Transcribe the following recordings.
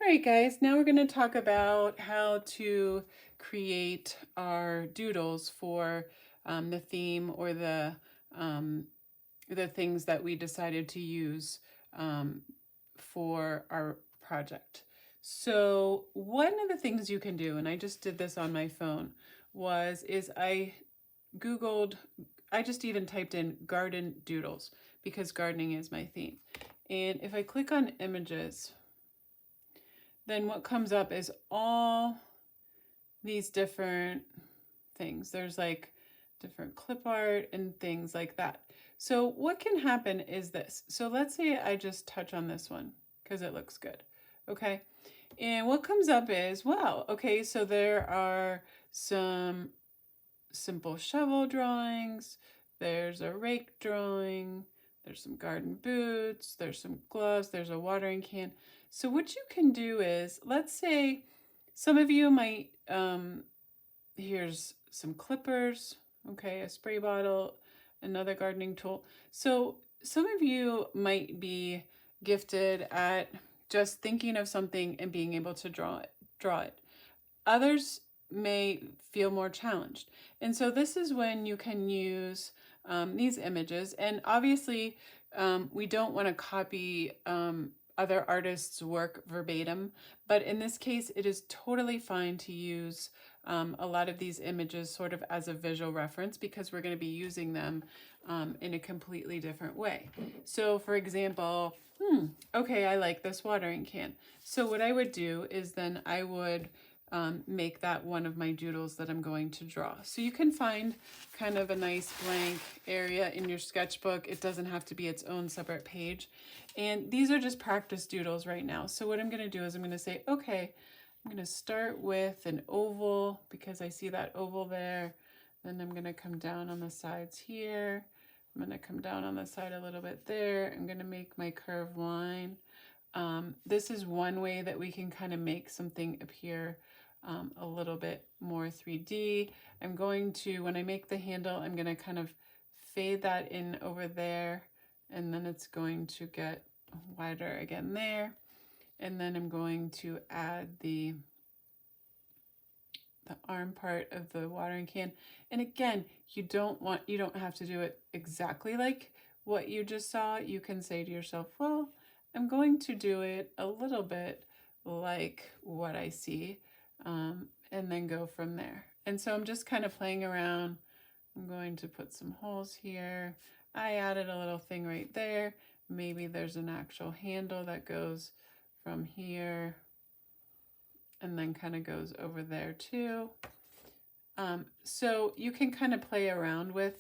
All right, guys, now we're going to talk about how to create our doodles for the theme or the things that we decided to use for our project. So one of the things you can do, and I just did this on my phone, is I just even typed in garden doodles because gardening is my theme. And if I click on images, then what comes up is all these different things. There's like different clip art and things like that. So what can happen is this. So let's say I just touch on this one because it looks good. Okay. And what comes up is, wow, okay, so there are some simple shovel drawings. There's a rake drawing. There's some garden boots. There's some gloves. There's a watering can. So what you can do is, let's say some of you might, here's some clippers, okay, a spray bottle, another gardening tool. So some of you might be gifted at just thinking of something and being able to draw it. Others may feel more challenged. And so this is when you can use these images. And obviously, we don't want to copy other artists' work verbatim, but in this case, it is totally fine to use a lot of these images sort of as a visual reference because we're going to be using them in a completely different way. So for example, okay, I like this watering can. So what I would do is then I would make that one of my doodles that I'm going to draw. So you can find kind of a nice blank area in your sketchbook. It doesn't have to be its own separate page. And these are just practice doodles right now. So what I'm going to do is I'm going to say, okay, I'm going to start with an oval because I see that oval there. Then I'm going to come down on the sides here. I'm going to come down on the side a little bit there. I'm going to make my curved line. This is one way that we can kind of make something appear a little bit more 3D. I'm going to, when I make the handle, I'm going to kind of fade that in over there, and then it's going to get wider again there. And then I'm going to add the arm part of the watering can. And again, you don't have to do it exactly like what you just saw. You can say to yourself, well, I'm going to do it a little bit like what I see, and then go from there. And so I'm just kind of playing around. I'm going to put some holes here. I added a little thing right there. Maybe there's an actual handle that goes from here and then kind of goes over there too. So you can kind of play around with,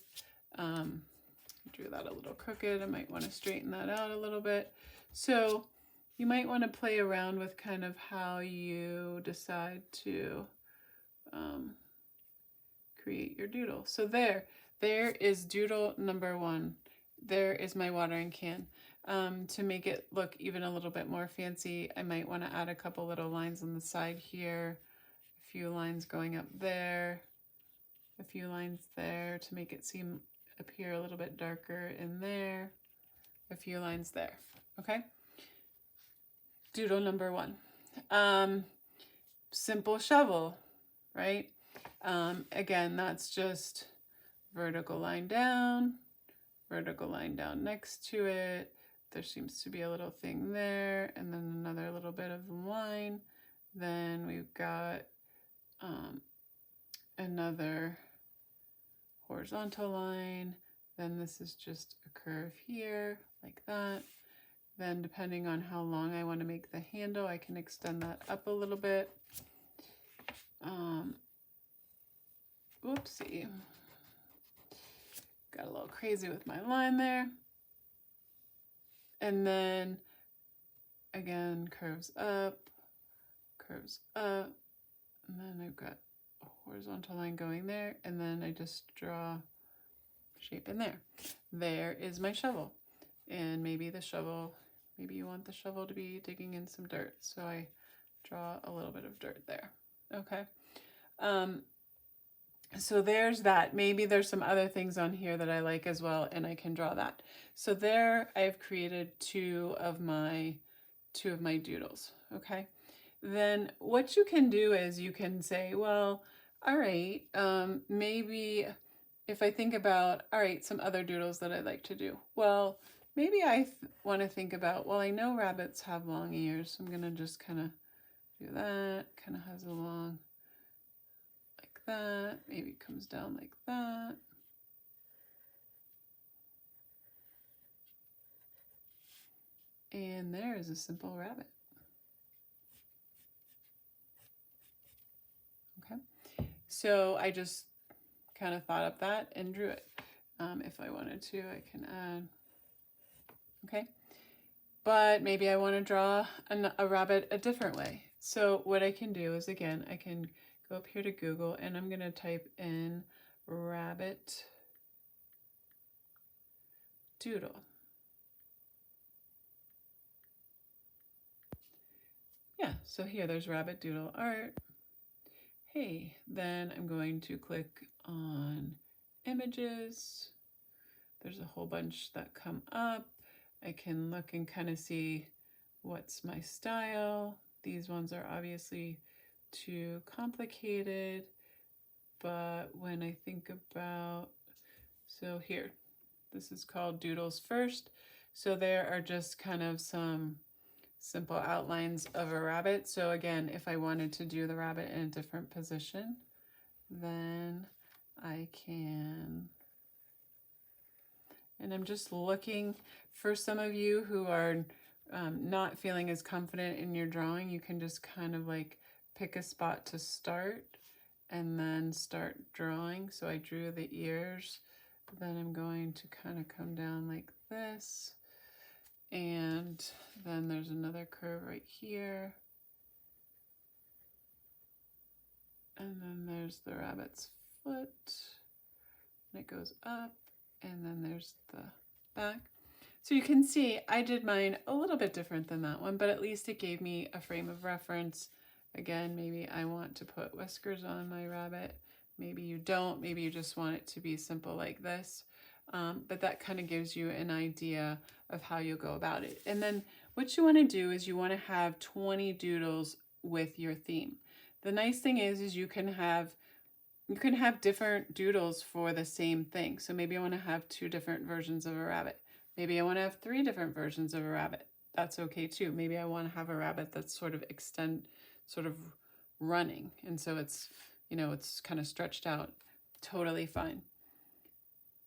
drew that a little crooked. I might want to straighten that out a little bit. So you might want to play around with kind of how you decide to create your doodle. So there is doodle number one. There is my watering can. To make it look even a little bit more fancy, I might want to add a couple little lines on the side here, a few lines going up there, a few lines there to make it appear a little bit darker in there, a few lines there, okay? Doodle number one. Simple shovel, right? Again, that's just vertical line down next to it. There seems to be a little thing there, and then another little bit of line. Then we've got another horizontal line. Then this is just a curve here, like that. Then depending on how long I want to make the handle, I can extend that up a little bit. Whoopsie. Got a little crazy with my line there. And then again, curves up, and then I've got a horizontal line going there, and then I just draw shape in there. There is my shovel. And maybe you want the shovel to be digging in some dirt, so I draw a little bit of dirt there. Okay. So there's that. Maybe there's some other things on here that I like as well, and I can draw that. So there I've created two of my two of my doodles, okay? Then what you can do is you can say, well, all right, maybe if I think about, all right, some other doodles that I'd like to do. Well, maybe I want to think about, well, I know rabbits have long ears, so I'm going to just kind of do that. Kind of has a long, like that. Maybe it comes down like that. And there is a simple rabbit. Okay, so I just kind of thought up that and drew it. If I wanted to, I can add. Okay, but maybe I want to draw a rabbit a different way. So what I can do is, again, I can go up here to Google and I'm going to type in rabbit doodle. Yeah, so here there's rabbit doodle art. Hey, then I'm going to click on images. There's a whole bunch that come up. I can look and kind of see what's my style. These ones are obviously too complicated, but when I think about, so here, this is called Doodles First. So there are just kind of some simple outlines of a rabbit. So again, if I wanted to do the rabbit in a different position, then I can. And I'm just looking for some of you who are not feeling as confident in your drawing. You can just kind of like pick a spot to start and then start drawing. So I drew the ears, then I'm going to kind of come down like this. And then there's another curve right here. And then there's the rabbit's foot. And it goes up. And then there's the back. So you can see I did mine a little bit different than that one, but at least it gave me a frame of reference. Again, maybe I want to put whiskers on my rabbit. Maybe you don't. Maybe you just want it to be simple like this. But that kind of gives you an idea of how you'll go about it. And then what you want to do is you want to have 20 doodles with your theme. The nice thing is you can have different doodles for the same thing. So maybe I want to have 2 different versions of a rabbit. Maybe I want to have 3 different versions of a rabbit. That's okay too. Maybe I want to have a rabbit that's sort of running. And so it's, it's kind of stretched out. Totally fine.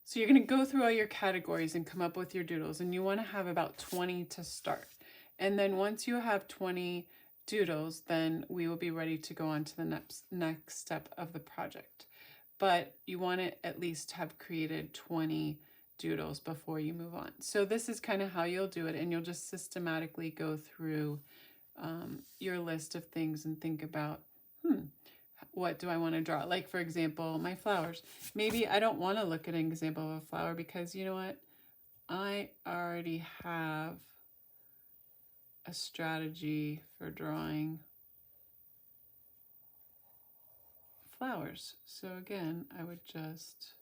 So you're going to go through all your categories and come up with your doodles, and you want to have about 20 to start. And then once you have 20 doodles, then we will be ready to go on to the next step of the project. But you want to at least have created 20 doodles before you move on. So this is kind of how you'll do it, and you'll just systematically go through your list of things and think about, what do I want to draw? Like, for example, my flowers. Maybe I don't want to look at an example of a flower because, you know what? I already have a strategy for drawing flowers. So again, I would just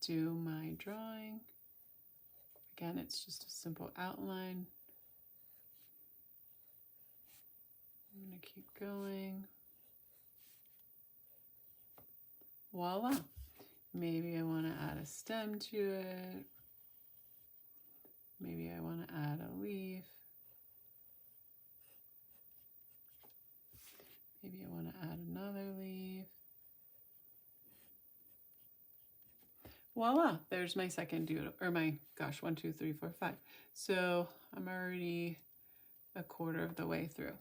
do my drawing. Again, it's just a simple outline. I'm going to keep going. Voila. Maybe I want to add a stem to it. Maybe I want to add a leaf. Maybe I want to add another leaf. Voila, there's my second doodle, or my, 1, 2, 3, 4, 5. So I'm already a quarter of the way through.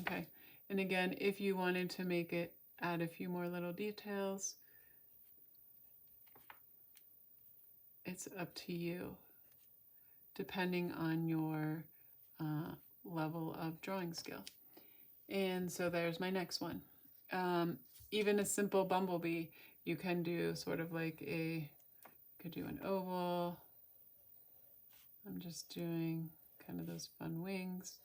Okay, and again, if you wanted to make it, add a few more little details, it's up to you, depending on your level of drawing skill. And so there's my next one. Even a simple bumblebee, you can do sort of like could do an oval. I'm just doing kind of those fun wings.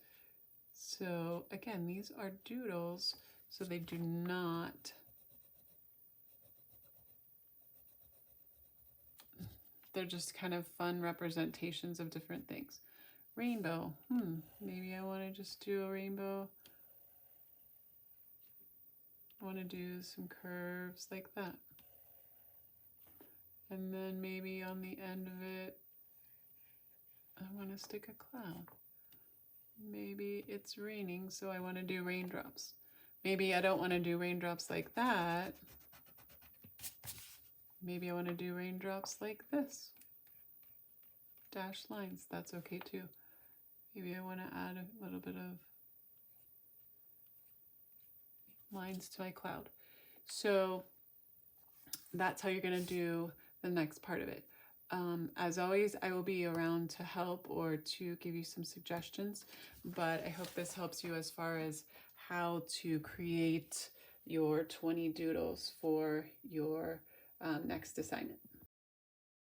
So again, these are doodles, so they do not, they're just kind of fun representations of different things. Rainbow. Maybe I want to just do a rainbow. I want to do some curves like that. And then maybe on the end of it, I want to stick a cloud. Maybe it's raining, so I want to do raindrops. Maybe I don't want to do raindrops like that. Maybe I want to do raindrops like this. Dashed lines, that's okay too. Maybe I want to add a little bit of lines to my cloud. So that's how you're going to do the next part of it. As always, I will be around to help or to give you some suggestions, but I hope this helps you as far as how to create your 20 doodles for your next assignment.